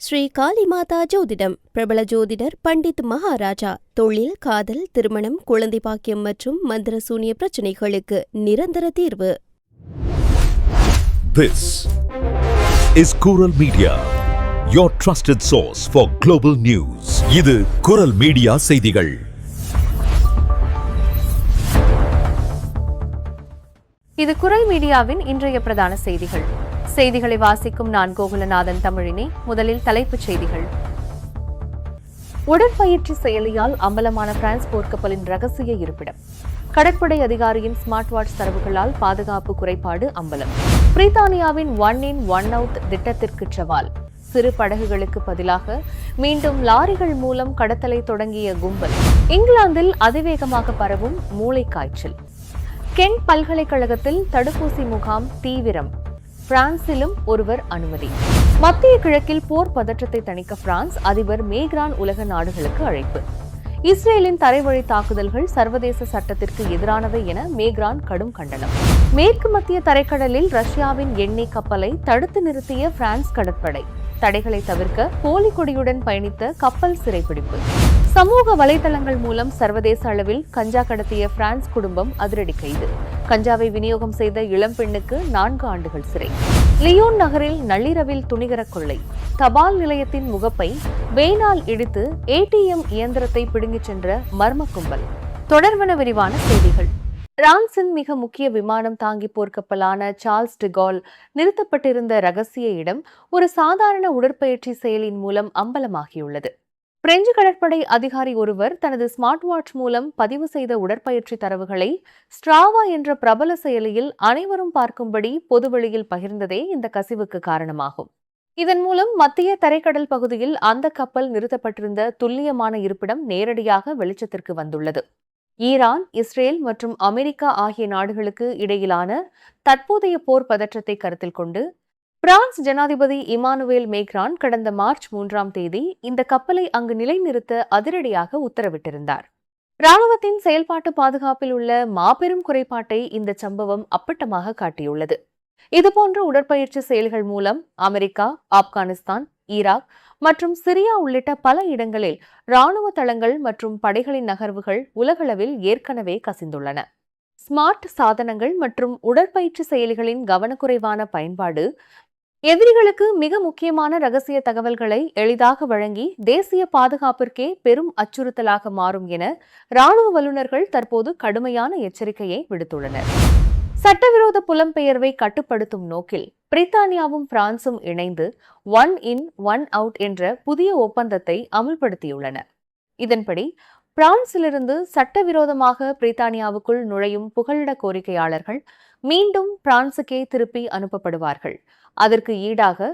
ஸ்ரீ காளிமாதா ஜோதிடம் பிரபல ஜோதிடர் பண்டித் மகாராஜா. தொழில், காதல், திருமணம், குழந்தை பாக்கியம் மற்றும் மந்திர சூனிய பிரச்சனைகளுக்கு நிரந்தர தீர்வு. This is Kural Media, your trusted source for global news. இது குரல் மீடியா செய்திகள். இது குரல் மீடியாவின் இன்றைய பிரதான செய்திகள். செய்திகளை வாசிக்கும் நான் கோகுலநாதன் தமிழினி. முதலில் தலைப்புச் செய்திகள். உடற்பயிற்சி செயலியால் அம்பலமான பிரான்ஸ் போர்க்கப்பலின் ரகசிய இருப்பிடம். கடற்படை அதிகாரியின் ஸ்மார்ட் வாட்ச் தரவுகளால் பாதுகாப்பு குறைபாடு அம்பலம். பிரித்தானியாவின் ஒன் இன் ஒன் அவுட் திட்டத்திற்கு சவால். சிறு படகுகளுக்கு பதிலாக மீண்டும் லாரிகள் மூலம் கடத்தலை தொடங்கிய கும்பல். இங்கிலாந்தில் அதிவேகமாக பரவும் மூளைக்காய்ச்சல். கென்ட் பல்கலைக்கழகத்தில் தடுப்பூசி முகாம் தீவிரம். பிரான்சிலும் ஒருவர் அனுமதி. மத்திய கிழக்கில் போர் பதற்றத்தை தணிக்க பிரான்ஸ் அதிபர் மேக்ரான் உலக நாடுகளுக்கு அழைப்பு. இஸ்ரேலின் தரைவழி தாக்குதல்கள் சர்வதேச சட்டத்திற்கு எதிரானவை என மேக்ரான் கடும் கண்டனம். மேற்கு மத்திய தரைக்கடலில் ரஷ்யாவின் எண்ணெய் கப்பலை தடுத்து நிறுத்திய பிரான்ஸ் கடற்படை. தடைகளை தவிர்க்க போலி கொடியுடன் பயணித்த கப்பல் சிறைப்பிடிப்பு. சமூக வலைதளங்கள் மூலம் சர்வதேச அளவில் கஞ்சா கடத்திய பிரான்ஸ் குடும்பம் அதிரடி கைது. கஞ்சாவை விநியோகம் செய்த இளம்பெண்ணுக்கு 4 ஆண்டுகள் சிறை. லியோன் நகரில் நள்ளிரவில் துணிகர கொள்ளை. தபால் நிலையத்தின் முகப்பை வேனால் இடித்து ATM இயந்திரத்தை பிடுங்கிச் சென்ற மர்ம கும்பல். தொடர்வன விரிவான செய்திகள். பிரான்சின் மிக முக்கிய விமானம் தாங்கி போர்க்கப்பலான சார்ல்ஸ் டிகால் நிறுத்தப்பட்டிருந்த ரகசிய இடம் ஒரு சாதாரண உடற்பயிற்சி செயலின் மூலம் அம்பலமாகியுள்ளது. பிரெஞ்சு கடற்படை அதிகாரி ஒருவர் தனது ஸ்மார்ட் வாட்ச் மூலம் பதிவு செய்த உடற்பயிற்சி தரவுகளை ஸ்ட்ராவா என்ற பிரபல செயலியில் அனைவரும் பார்க்கும்படி பொதுவெளியில் பகிர்ந்ததே இந்த கசிவுக்கு காரணமாகும். இதன் மூலம் மத்திய தரைக்கடல் பகுதியில் அந்த கப்பல் நிறுத்தப்பட்டிருந்த துல்லியமான இருப்பிடம் நேரடியாக வெளிச்சத்திற்கு வந்துள்ளது. ஈரான், இஸ்ரேல் மற்றும் அமெரிக்கா ஆகிய நாடுகளுக்கு இடையிலான தற்போதைய போர் பதற்றத்தை கருத்தில் கொண்டு பிரான்ஸ் ஜனாதிபதி இமானுவேல் மேக்ரான் கடந்த மார்ச் 3ஆம் தேதி இந்த கப்பலை அங்கு நிலைநிறுத்த அதிரடியாக உத்தரவிட்டிருந்தார். ராணுவத்தின் செயல்பாட்டு பாதுகாப்பில் உள்ள மாபெரும் குறைபாட்டை இந்த சம்பவம் அப்பட்டமாக காட்டியுள்ளது. இதுபோன்ற உடற்பயிற்சி செயல்கள் மூலம் அமெரிக்கா, ஆப்கானிஸ்தான், ஈராக் மற்றும் சிரியா உள்ளிட்ட பல இடங்களில் ராணுவ தளங்கள் மற்றும் படைகளின் நகர்வுகள் உலகளவில் ஏற்கனவே கசிந்துள்ளன. ஸ்மார்ட் சாதனங்கள் மற்றும் உடற்பயிற்சி செயலிகளின் கவனக்குறைவான பயன்பாடு எதிரிகளுக்கு மிக முக்கியமான ரகசிய தகவல்களை எளிதாக வழங்கி தேசிய பாதுகாப்பிற்கே பெரும் அச்சுறுத்தலாக மாறும் என ராணுவ வல்லுநர்கள் தற்போது கடுமையான எச்சரிக்கையை விடுத்துள்ளனர். சட்டவிரோத புலம்பெயர்வை கட்டுப்படுத்தும் நோக்கில் பிரித்தானியாவும் பிரான்சும் இணைந்து ஒன் இன் ஒன் அவுட் என்ற புதிய ஒப்பந்தத்தை அமல்படுத்தியுள்ளன. இதன்படி பிரான்சிலிருந்து சட்டவிரோதமாக பிரித்தானியாவுக்குள் நுழையும் புகலிட கோரிக்கையாளர்கள் மீண்டும் பிரான்சுக்கே திருப்பி அனுப்பப்படுவார்கள். அதற்கு ஈடாக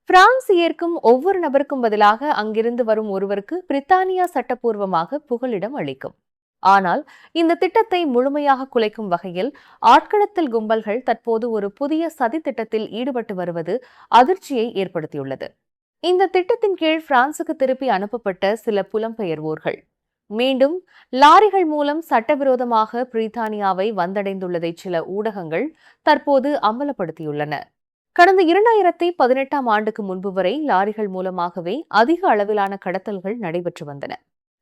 பிரான்ஸ் ஏற்கும் ஒவ்வொரு நபருக்கும் பதிலாக அங்கிருந்து வரும் ஒருவருக்கு பிரித்தானியா சட்டப்பூர்வமாக புகலிடம் அளிக்கும். ஆனால் இந்த திட்டத்தை முழுமையாக குலைக்கும் வகையில் ஆட்கடத்தல் கும்பல்கள் தற்போது ஒரு புதிய சதி திட்டத்தில் ஈடுபட்டு வருவது அதிர்ச்சியை ஏற்படுத்தியுள்ளது. இந்த திட்டத்தின் கீழ் பிரான்சுக்கு திருப்பி அனுப்பப்பட்ட சில புலம்பெயர்வோர்கள் மீண்டும் லாரிகள் மூலம் சட்டவிரோதமாக பிரித்தானியாவை வந்தடைந்துள்ளதை சில ஊடகங்கள் தற்போது அம்பலப்படுத்தியுள்ளன. கடந்த 2018ஆம் ஆண்டுக்கு முன்பு வரை லாரிகள் மூலமாகவே அதிக அளவிலான கடத்தல்கள் நடைபெற்று வந்தன.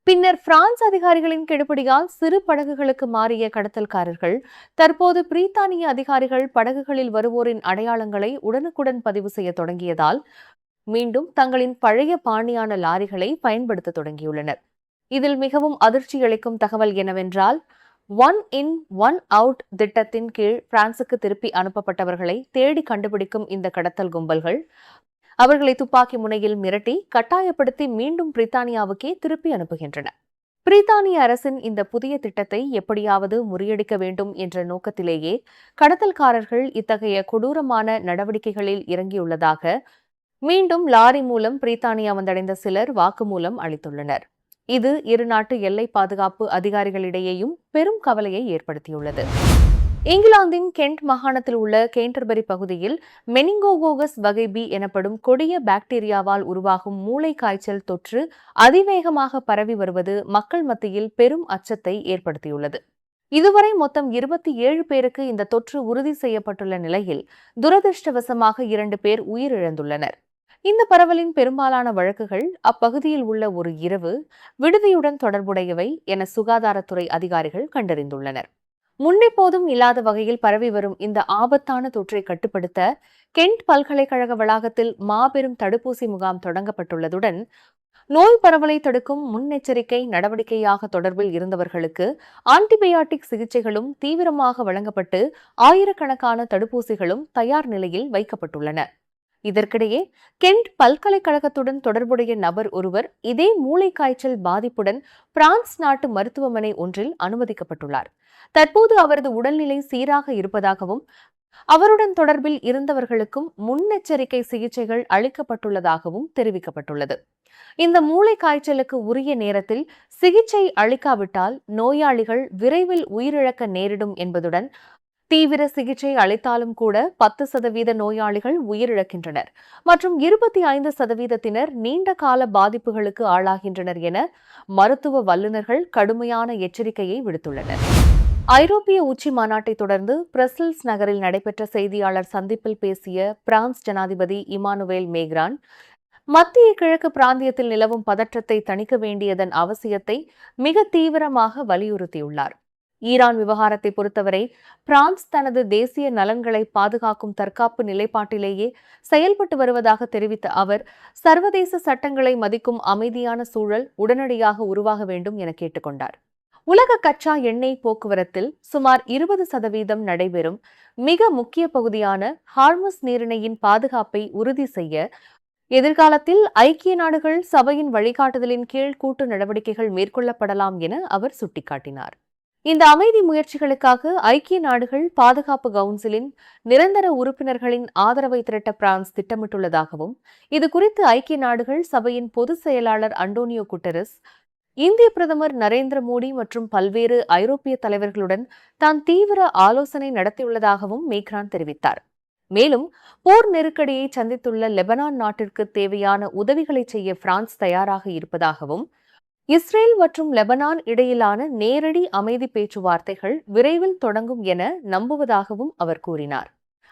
பின்னர் பிரான்ஸ் அதிகாரிகளின் கெடுபிடியால் சிறு படகுகளுக்கு மாறிய கடத்தல்காரர்கள் தற்போது பிரித்தானிய அதிகாரிகள் படகுகளில் வருவோரின் அடையாளங்களை உடனுக்குடன் பதிவு செய்ய தொடங்கியதால் மீண்டும் தங்களின் பழைய பாணியான லாரிகளை பயன்படுத்த தொடங்கியுள்ளனர். இதில் மிகவும் அதிர்ச்சியளிக்கும் தகவல் என்னவென்றால், ஒன் இன் ஒன் அவுட் திட்டத்தின் கீழ் பிரான்சுக்கு திருப்பி அனுப்பப்பட்டவர்களை தேடி கண்டுபிடிக்கும் இந்த கடத்தல் கும்பல்கள் அவர்களை துப்பாக்கி முனையில் மிரட்டி கட்டாயப்படுத்தி மீண்டும் பிரித்தானியாவுக்கே திருப்பி அனுப்புகின்றன. பிரித்தானிய அரசின் இந்த புதிய திட்டத்தை எப்படியாவது முறியடிக்க வேண்டும் என்ற நோக்கத்திலேயே கடத்தல்காரர்கள் இத்தகைய கொடூரமான நடவடிக்கைகளில் இறங்கியுள்ளதாக மீண்டும் லாரி மூலம் பிரித்தானியா வந்தடைந்த சிலர் வாக்குமூலம் அளித்துள்ளனர். இது இரு நாட்டு எல்லை பாதுகாப்பு அதிகாரிகளிடையேயும் பெரும் கவலையை ஏற்படுத்தியுள்ளது. இங்கிலாந்தின் கென்ட் மாகாணத்தில் உள்ள கேண்டர்பரி பகுதியில் மெனிங்கோகோகஸ் வகை B எனப்படும் கொடிய பாக்டீரியாவால் உருவாகும் மூளைக்காய்ச்சல் தொற்று அதிவேகமாக பரவி வருவது மக்கள் மத்தியில் பெரும் அச்சத்தை ஏற்படுத்தியுள்ளது. இதுவரை மொத்தம் 27 பேருக்கு இந்த தொற்று உறுதி செய்யப்பட்டுள்ள நிலையில் துரதிருஷ்டவசமாக 2 பேர் உயிரிழந்துள்ளனர். இந்த பரவலின் பெரும்பாலான வழக்குகள் அப்பகுதியில் உள்ள ஒரு இரவு விடுதியுடன் தொடர்புடையவை என சுகாதாரத்துறை அதிகாரிகள் கண்டறிந்துள்ளனர். முன்னெப்போதும் இல்லாத வகையில் பரவி வரும் இந்த ஆபத்தான தொற்றை கட்டுப்படுத்த கென்ட் பல்கலைக்கழக வளாகத்தில் மாபெரும் தடுப்பூசி முகாம் தொடங்கப்பட்டுள்ளதுடன் நோய் பரவலை தடுக்கும் முன்னெச்சரிக்கை நடவடிக்கையாக தொடர்பில் இருந்தவர்களுக்கு ஆன்டிபயாட்டிக் சிகிச்சைகளும் தீவிரமாக வழங்கப்பட்டு ஆயிரக்கணக்கான தடுப்பூசிகளும் தயார் நிலையில் வைக்கப்பட்டுள்ளன. இதற்கிடையே கென்ட் பல்கலைக்கழகத்துடன் தொடர்புடைய நபர் ஒருவர் இதே மூளைக்காய்ச்சல் பாதிப்புடன் பிரான்ஸ் நாட்டு மருத்துவமனை ஒன்றில் அனுமதிக்கப்பட்டுள்ளார். தற்போது அவரது உடல்நிலை சீராக இருப்பதாகவும் அவருடன் தொடர்பில் இருந்தவர்களுக்கும் முன்னெச்சரிக்கை சிகிச்சைகள் அளிக்கப்பட்டுள்ளதாகவும் தெரிவிக்கப்பட்டுள்ளது. இந்த மூளைக்காய்ச்சலுக்கு உரிய நேரத்தில் சிகிச்சை அளிக்காவிட்டால் நோயாளிகள் விரைவில் உயிரிழக்க நேரிடும் என்பதுடன் தீவிர சிகிச்சை அளித்தாலும் கூட 10% நோயாளிகள் உயிரிழக்கின்றனர் மற்றும் 25% நீண்ட கால பாதிப்புகளுக்கு ஆளாகின்றனர் என மருத்துவ வல்லுநர்கள் கடுமையான எச்சரிக்கையை விடுத்துள்ளனர். ஐரோப்பிய உச்சி மாநாட்டை தொடர்ந்து பிரசல்ஸ் நகரில் நடைபெற்ற செய்தியாளர் சந்திப்பில் பேசிய பிரான்ஸ் ஜனாதிபதி இமானுவேல் மேக்ரான் மத்திய கிழக்கு பிராந்தியத்தில் நிலவும் பதற்றத்தை தணிக்க வேண்டியதன் அவசியத்தை மிக தீவிரமாக வலியுறுத்தியுள்ளார். ஈரான் விவகாரத்தை பொறுத்தவரை பிரான்ஸ் தனது தேசிய நலன்களை பாதுகாக்கும் தற்காப்பு நிலைப்பாட்டிலேயே செயல்பட்டு வருவதாக தெரிவித்த அவர் சர்வதேச சட்டங்களை மதிக்கும் அமைதியான சூழல் உடனடியாக உருவாக வேண்டும் என கேட்டுக்கொண்டார். உலக கச்சா எண்ணெய் போக்குவரத்தில் சுமார் 20% நடைபெறும் மிக முக்கிய பகுதியான ஹார்முஸ் நீரிணையின் பாதுகாப்பை உறுதி செய்ய எதிர்காலத்தில் ஐக்கிய நாடுகள் சபையின் வழிகாட்டுதலின் கீழ் கூட்டு நடவடிக்கைகள் மேற்கொள்ளப்படலாம் என அவர் சுட்டிக்காட்டினார். இந்த அமைதி முயற்சிகளுக்காக ஐக்கிய நாடுகள் பாதுகாப்பு கவுன்சிலின் நிரந்தர உறுப்பினர்களின் ஆதரவை திரட்ட பிரான்ஸ் திட்டமிட்டுள்ளதாகவும் இதுகுறித்து ஐக்கிய நாடுகள் சபையின் பொதுச் செயலாளர் அண்டோனியோ குட்டரஸ் இந்திய பிரதமர் நரேந்திர மோடி மற்றும் பல்வேறு ஐரோப்பிய தலைவர்களுடன் தான் தீவிர ஆலோசனை நடத்தியுள்ளதாகவும் மேக்ரான் தெரிவித்தார். மேலும் போர் நெருக்கடியை சந்தித்துள்ள லெபனான் நாட்டிற்கு தேவையான உதவிகளை செய்ய பிரான்ஸ் தயாராக இருப்பதாகவும் இஸ்ரேல் மற்றும் லெபனான் இடையிலான நேரடி அமைதி பேச்சுவார்த்தைகள் விரைவில் தொடங்கும் என நம்புவதாகவும் அவர் கூறினார்.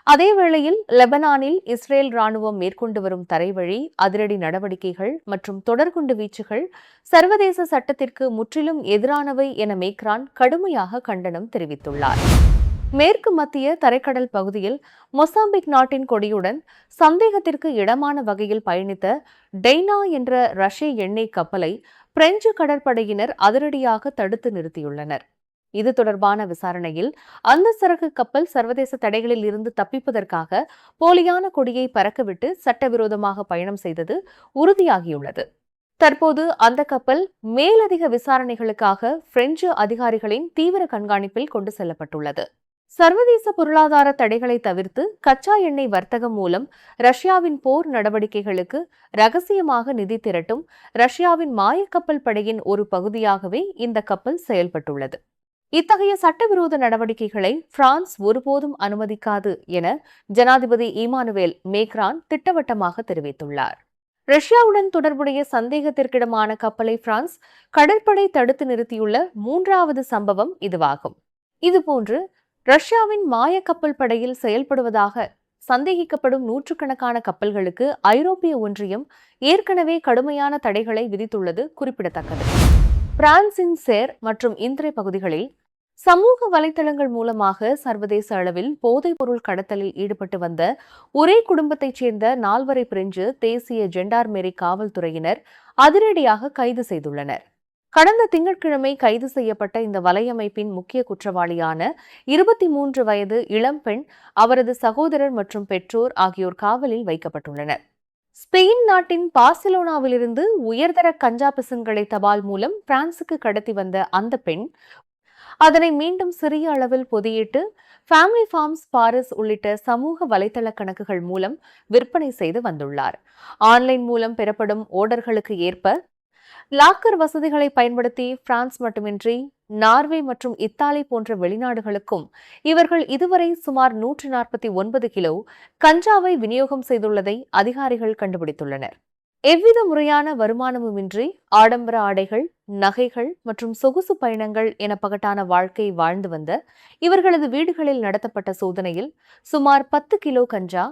அதேவேளையில் லெபனானில் இஸ்ரேல் ராணுவம் மேற்கொண்டு வரும் தரைவழி அதிரடி நடவடிக்கைகள் மற்றும் தொடர்குண்டு வீச்சுகள் சர்வதேச சட்டத்திற்கு முற்றிலும் எதிரானவை என மேக்ரான் கடுமையாக கண்டனம் தெரிவித்துள்ளார். மேற்கு மத்திய தரைக்கடல் பகுதியில் மொசாம்பிக் நாட்டின் கொடியுடன் சந்தேகத்திற்கு இடமான வகையில் பயணித்த டெய்னா என்ற ரஷ்ய எண்ணெய் கப்பலை பிரெஞ்சு கடற்படையினர் அதிரடியாக தடுத்து நிறுத்தியுள்ளனர். இது தொடர்பான விசாரணையில் அந்த சரக்கு கப்பல் சர்வதேச தடைகளில் இருந்து தப்பிப்பதற்காக போலியான கொடியை பறக்கவிட்டு சட்டவிரோதமாக பயணம் செய்தது உறுதியாகியுள்ளது. தற்போது அந்த கப்பல் மேலதிக விசாரணைகளுக்காக பிரெஞ்சு அதிகாரிகளின் தீவிர கண்காணிப்பில் கொண்டு செல்லப்பட்டுள்ளது. சர்வதேச பொருளாதார தடைகளை தவிர்த்து கச்சா எண்ணெய் வர்த்தகம் மூலம் ரஷ்யாவின் போர் நடவடிக்கைகளுக்கு ரகசியமாக நிதி திரட்டும் ரஷ்யாவின் மாயக்கப்பல் படையின் ஒரு பகுதியாகவே இந்த கப்பல் செயல்பட்டுள்ளது. இத்தகைய சட்டவிரோத நடவடிக்கைகளை பிரான்ஸ் ஒருபோதும் அனுமதிக்காது என ஜனாதிபதி இமானுவேல் மேக்ரான் திட்டவட்டமாக தெரிவித்துள்ளார். ரஷ்யாவுடன் தொடர்புடைய சந்தேகத்திற்கிடமான கப்பலை பிரான்ஸ் கடற்படை தடுத்து நிறுத்தியுள்ள 3வது சம்பவம் இதுவாகும். இதுபோன்று ரஷ்யாவின் மாயக்கப்பல் படையில் செயல்படுவதாக சந்தேகிக்கப்படும் நூற்றுக்கணக்கான கப்பல்களுக்கு ஐரோப்பிய ஒன்றியம் ஏற்கனவே கடுமையான தடைகளை விதித்துள்ளது குறிப்பிடத்தக்கது. பிரான்சின் சேர் மற்றும் இந்திரை பகுதிகளில் சமூக வலைதளங்கள் மூலமாக சர்வதேச அளவில் போதைப் பொருள் கடத்தலில் ஈடுபட்டு வந்த ஒரே குடும்பத்தைச் சேர்ந்த 4 பிரெஞ்சு தேசிய ஜெண்டார்மெரி காவல்துறையினர் அதிரடியாக கைது செய்துள்ளனர். கடந்த திங்கட்கிழமை கைது செய்யப்பட்ட இந்த வலையமைப்பின் முக்கிய குற்றவாளியான 23 வயது இளம்பெண், அவரது சகோதரர் மற்றும் பெற்றோர் ஆகியோர் காவலில் வைக்கப்பட்டுள்ளனர். ஸ்பெயின் நாட்டின் பார்சிலோனாவிலிருந்து உயர்தர கஞ்சா பிசின்களை தபால் மூலம் பிரான்சுக்கு கடத்தி வந்த அந்த பெண் அதனை மீண்டும் சிறிய அளவில் பொதியிட்டு ஃபேமிலி ஃபார்ம்ஸ் பாரிஸ் உள்ளிட்ட சமூக வலைதள கணக்குகள் மூலம் விற்பனை செய்து வந்துள்ளார். ஆன்லைன் மூலம் பெறப்படும் ஓர்டர்களுக்கு ஏற்ப லாக்கர் வசதிகளை பயன்படுத்தி பிரான்ஸ் மட்டுமின்றி நார்வே மற்றும் இத்தாலி போன்ற வெளிநாடுகளுக்கும் இவர்கள் இதுவரை சுமார் 149 கிலோ கஞ்சாவை விநியோகம் செய்துள்ளதை அதிகாரிகள் கண்டுபிடித்துள்ளனர். எவ்வித முறையான வருமானமுமின்றி ஆடம்பர ஆடைகள், நகைகள் மற்றும் சொகுசு பயணங்கள் என பகட்டான வாழ்க்கை வாழ்ந்து வந்த இவர்களது வீடுகளில் நடத்தப்பட்ட சோதனையில் சுமார் 10 கிலோ கஞ்சா,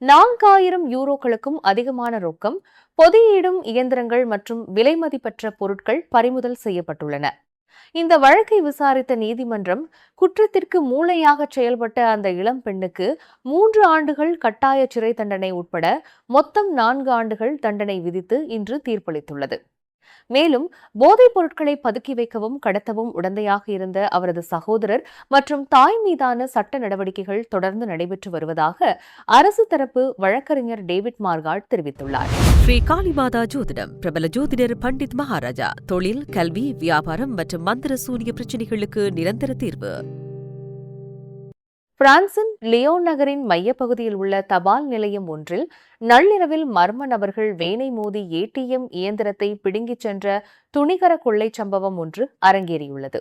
€4000 யூரோக்களுக்கும் அதிகமான ரொக்கம், பொதியிடும் இயந்திரங்கள் மற்றும் விலைமதிப்பற்ற பொருட்கள் பறிமுதல் செய்யப்பட்டுள்ளன. இந்த வழக்கை விசாரித்த நீதிமன்றம் குற்றத்திற்கு மூளையாக செயல்பட்ட அந்த இளம் பெண்ணுக்கு 3 ஆண்டுகள் கட்டாய சிறை தண்டனை உட்பட மொத்தம் 4 ஆண்டுகள் தண்டனை விதித்து இன்று தீர்ப்பளித்துள்ளது. மேலும் போதைப் பொருட்களை பதுக்கி வைக்கவும் கடத்தவும் உடந்தையாக இருந்த அவரது சகோதரர் மற்றும் தாய் மீதான சட்ட நடவடிக்கைகள் தொடர்ந்து நடைபெற்று வருவதாக அரசு தரப்பு வழக்கறிஞர் டேவிட் மார்காட் தெரிவித்துள்ளார். ஸ்ரீ காளிமாதா ஜோதிடம் பிரபல ஜோதிடர் பண்டித் மகாராஜா. தொழில், கல்வி, வியாபாரம் மற்றும் மந்திர சூனிய பிரச்சினைகளுக்கு நிரந்தர தீர்வு. பிரான்சின் லியோன் நகரின் மையப்பகுதியில் உள்ள தபால் நிலையம் ஒன்றில் நள்ளிரவில் மர்ம நபர்கள் வேனை மோதி ஏடிஎம் இயந்திரத்தை பிடுங்கிச் சென்ற துணிகர கொள்ளை சம்பவம் ஒன்று அரங்கேறியுள்ளது.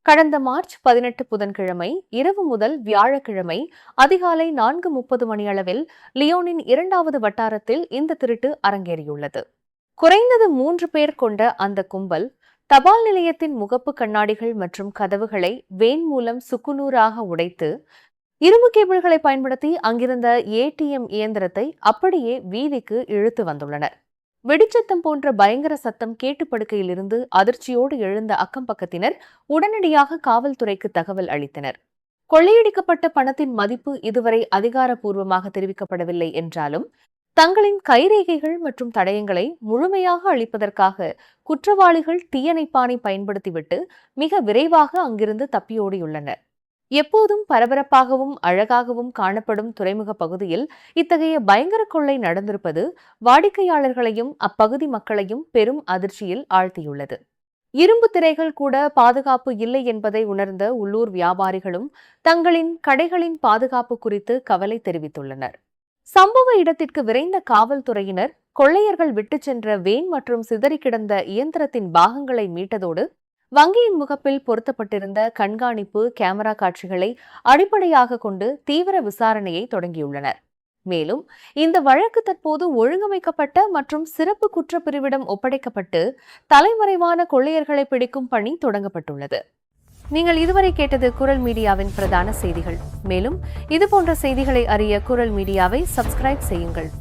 கடந்த மார்ச் 18 புதன்கிழமை இரவு முதல் வியாழக்கிழமை அதிகாலை 4:30 மணியளவில் லியோனின் 2வது வட்டாரத்தில் இந்த திருட்டு அரங்கேறியுள்ளது. குறைந்தது 3 பேர் கொண்ட அந்த கும்பல் தபால் நிலையத்தின் முகப்பு கண்ணாடிகள் மற்றும் கதவுகளை வேன் மூலம் சுக்குநூறாக உடைத்து இரும்பு கேபிள்களை பயன்படுத்தி அங்கிருந்த ஏடிஎம் இயந்திரத்தை அப்படியே வீதிக்கு இழுத்து வந்துள்ளனர். வெடிச்சத்தம் போன்ற பயங்கர சத்தம் கேட்டுப்படுக்கையிலிருந்து அதிர்ச்சியோடு எழுந்த அக்கம் பக்கத்தினர் உடனடியாக காவல்துறைக்கு தகவல் அளித்தனர். கொள்ளையடிக்கப்பட்ட பணத்தின் மதிப்பு இதுவரை அதிகாரப்பூர்வமாக தெரிவிக்கப்படவில்லை என்றாலும் தங்களின் கைரேகைகள் மற்றும் தடயங்களை முழுமையாக அளிப்பதற்காக குற்றவாளிகள் தீயணைப்பானை பயன்படுத்திவிட்டு மிக விரைவாக அங்கிருந்து தப்பியோடியுள்ளனர். எப்போதும் பரபரப்பாகவும் அழகாகவும் காணப்படும் துறைமுக பகுதியில் இத்தகைய பயங்கர கொள்ளை நடந்திருப்பது வாடிக்கையாளர்களையும் அப்பகுதி மக்களையும் பெரும் அதிர்ச்சியில் ஆழ்த்தியுள்ளது. இரும்பு திரைகள் கூட பாதுகாப்பு இல்லை என்பதை உணர்ந்த உள்ளூர் வியாபாரிகளும் தங்களின் கடைகளின் பாதுகாப்பு குறித்து கவலை தெரிவித்துள்ளனர். சம்பவ இடத்திற்கு விரைந்த காவல்துறையினர் கொள்ளையர்கள் விட்டுச் சென்ற வேன் மற்றும் சிதறி கிடந்த இயந்திரத்தின் பாகங்களை மீட்டதோடு வங்கியின் முகப்பில் பொருத்தப்பட்டிருந்த கண்காணிப்பு கேமரா காட்சிகளை அடிப்படையாக கொண்டு தீவிர விசாரணையை தொடங்கியுள்ளனர். மேலும் இந்த வழக்கு தற்போது ஒழுங்கமைக்கப்பட்ட மற்றும் சிறப்பு குற்றப்பிரிவிடம் ஒப்படைக்கப்பட்டு தலைமறைவான கொள்ளையர்களை பிடிக்கும் பணி தொடங்கப்பட்டுள்ளது. நீங்கள் இதுவரை கேட்டது குரல் மீடியாவின் பிரதான செய்திகள். மேலும் இதுபோன்ற செய்திகளை அறிய குரல் மீடியாவை சப்ஸ்கிரைப் செய்யுங்கள்.